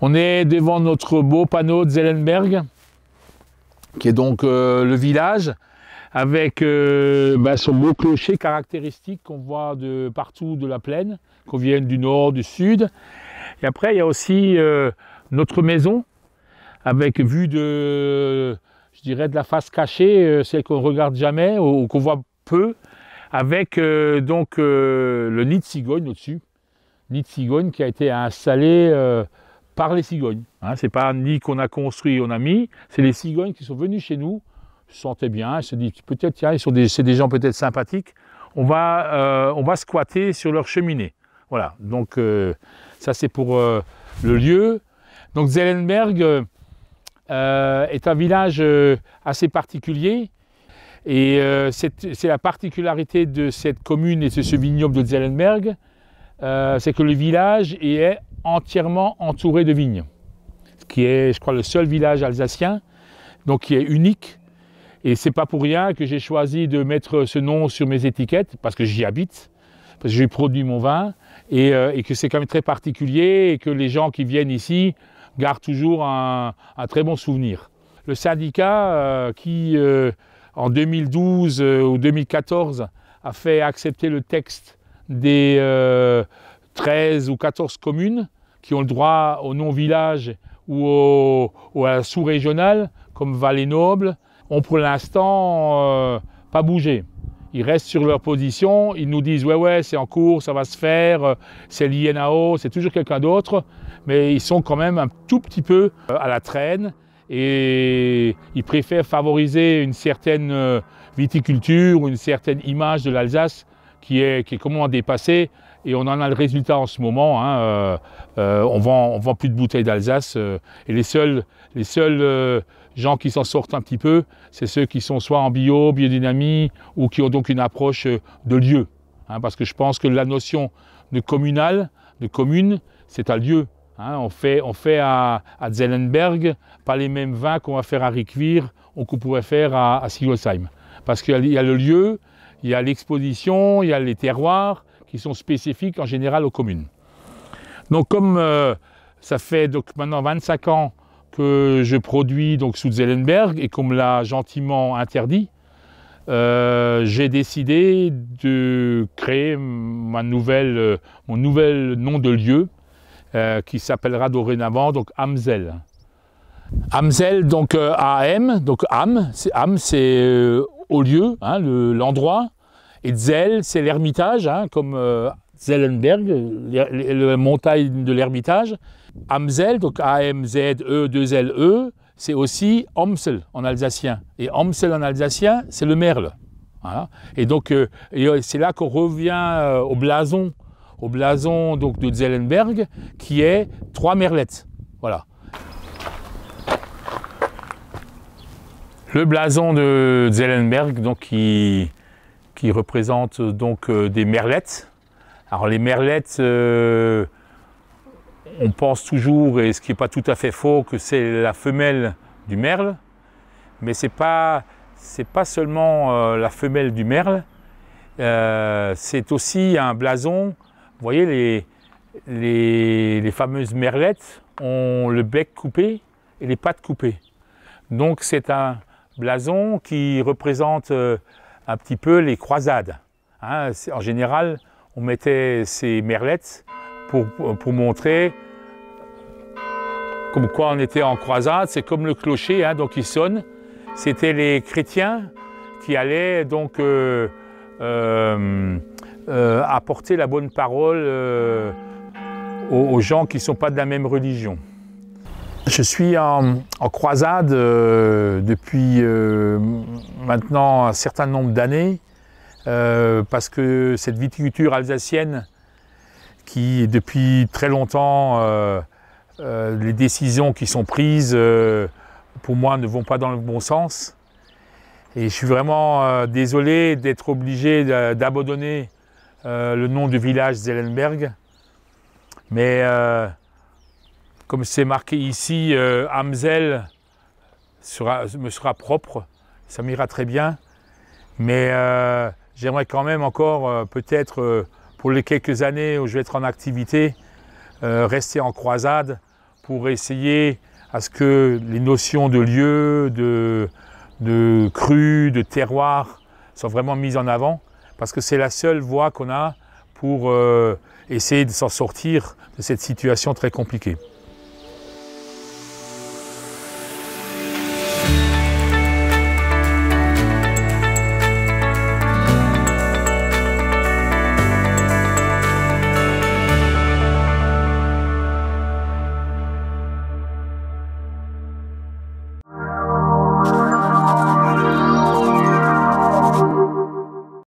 On est devant notre beau panneau de Zellenberg, qui est donc le village, avec son beau clocher caractéristique qu'on voit de partout de la plaine, qu'on vienne du nord, du sud. Et après, il y a aussi notre maison, avec vue de, je dirais, de la face cachée, celle qu'on ne regarde jamais ou qu'on voit peu, avec donc le nid de cigogne au-dessus. Nid de cigogne qui a été installé par les cigognes. Hein, c'est pas un nid qu'on a construit, on a mis, c'est les cigognes qui sont venues chez nous, se sentaient bien, se disent peut-être, tiens, c'est des gens peut-être sympathiques, on va squatter sur leur cheminée. Voilà, donc ça c'est pour le lieu. Donc Zellenberg est un village assez particulier et c'est la particularité de cette commune et de ce vignoble de Zellenberg, c'est que le village est entièrement entouré de vignes, ce qui est, je crois, le seul village alsacien, donc qui est unique. Et c'est pas pour rien que j'ai choisi de mettre ce nom sur mes étiquettes, parce que j'y habite, parce que j'ai produit mon vin, et que c'est quand même très particulier, et que les gens qui viennent ici gardent toujours un très bon souvenir. Le syndicat qui, en 2012 ou 2014, a fait accepter le texte des 13 ou 14 communes qui ont le droit au non-village ou à la sous-régionale, comme Vallée-Noble, ont pour l'instant pas bougé. Ils restent sur leur position, ils nous disent ouais, c'est en cours, ça va se faire, c'est l'INAO, c'est toujours quelqu'un d'autre, mais ils sont quand même un tout petit peu à la traîne et ils préfèrent favoriser une certaine viticulture ou une certaine image de l'Alsace qui est comment dépasser. Et on en a le résultat en ce moment. Hein, on vend plus de bouteilles d'Alsace. Et les seuls gens qui s'en sortent un petit peu, c'est ceux qui sont soit en biodynamie ou qui ont donc une approche de lieu. Hein, parce que je pense que la notion de communal, de commune, c'est un lieu. Hein, on fait à Zellenberg pas les mêmes vins qu'on va faire à Riquewihr ou qu'on pourrait faire à Sigolsheim. Parce qu'il y a le lieu, il y a l'exposition, il y a les terroirs, qui sont spécifiques en général aux communes. Donc comme ça fait donc maintenant 25 ans que je produis donc sous Zellenberg et qu'on me l'a gentiment interdit, j'ai décidé de créer mon nouvel nom de lieu qui s'appellera dorénavant donc Amsel. Amsel donc AM, donc Am c'est au lieu, hein, l'endroit. Et Zell, c'est l'Ermitage, hein, comme Zellenberg, la montagne de l'Ermitage. Amsel, donc A-M-Z-E, 2-L-E, c'est aussi Amsel en alsacien. Et Amsel en alsacien, c'est le merle. Voilà. Et donc, c'est là qu'on revient au blason donc, de Zellenberg, qui est 3 merlettes. Voilà. Le blason de Zellenberg, donc, qui représente donc des merlettes. Alors les merlettes, on pense toujours, et ce qui n'est pas tout à fait faux, que c'est la femelle du merle, mais c'est pas seulement la femelle du merle, c'est aussi un blason. Vous voyez, les fameuses merlettes ont le bec coupé et les pattes coupées. Donc c'est un blason qui représente un petit peu les croisades. Hein, en général, on mettait ces merlettes pour montrer comme quoi on était en croisade. C'est comme le clocher, hein, donc il sonne. C'était les chrétiens qui allaient donc apporter la bonne parole aux gens qui ne sont pas de la même religion. Je suis en croisade depuis maintenant un certain nombre d'années parce que cette viticulture alsacienne qui depuis très longtemps, les décisions qui sont prises pour moi ne vont pas dans le bon sens et je suis vraiment désolé d'être obligé d'abandonner le nom du village Zellenberg, mais comme c'est marqué ici, Amsel me sera propre, ça m'ira très bien. Mais j'aimerais quand même encore, peut-être pour les quelques années où je vais être en activité, rester en croisade pour essayer à ce que les notions de lieu, de cru, de terroir soient vraiment mises en avant, parce que c'est la seule voie qu'on a pour essayer de s'en sortir de cette situation très compliquée.